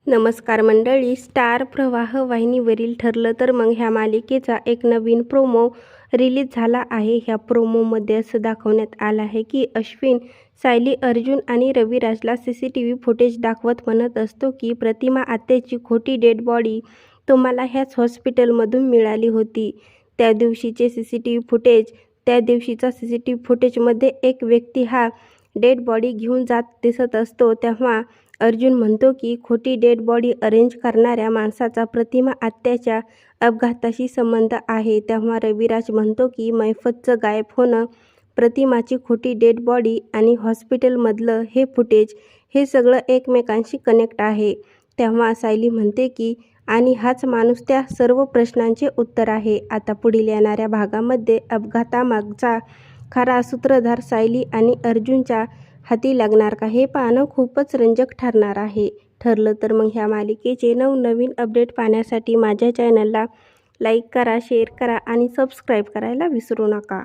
नमस्कार मंडळी, स्टार प्रवाह वाहिनीवरील ठरलं तर मग ह्या मालिकेचा एक नवीन प्रोमो रिलीज झाला आहे. ह्या प्रोमोमध्ये असं दाखवण्यात आलं आहे की अश्विन, सायली, अर्जुन आणि रविराजला CCTV फुटेज दाखवत म्हणत असतो की प्रतिमा आत्याची खोटी डेड बॉडी तुम्हाला ह्याच हॉस्पिटलमधून मिळाली होती. त्या दिवशीचे CCTV फुटेज, त्या दिवशीचा CCTV फुटेजमध्ये एक व्यक्ती हा डेड बॉडी घेऊन जात दिसत असतो. तेव्हा अर्जुन म्हणतो की खोटी डेड बॉडी अरेंज करणाऱ्या माणसाचा प्रतिमा आत्याच्या अपघाताशी संबंध आहे. तेव्हा रविराज म्हणतो की मैफतचं गायब होणं, प्रतिमाची खोटी डेड बॉडी आणि हॉस्पिटलमधलं हे फुटेज, हे सगळं एकमेकांशी कनेक्ट आहे. तेव्हा सायली म्हणते की आणि हाच माणूस त्या सर्व प्रश्नांचे उत्तर आहे. आता पुढील येणाऱ्या भागामध्ये अपघातामागचा खरा सूत्रधार सायली आणि अर्जुनच्या हाती लागणार का, हे पाहणं खूपच रंजक ठरणार आहे. ठरलं तर मग ह्या मालिकेचे नवनवीन अपडेट पाहण्यासाठी माझ्या चॅनलला लाईक करा, शेअर करा आणि सबस्क्राईब करायला विसरू नका.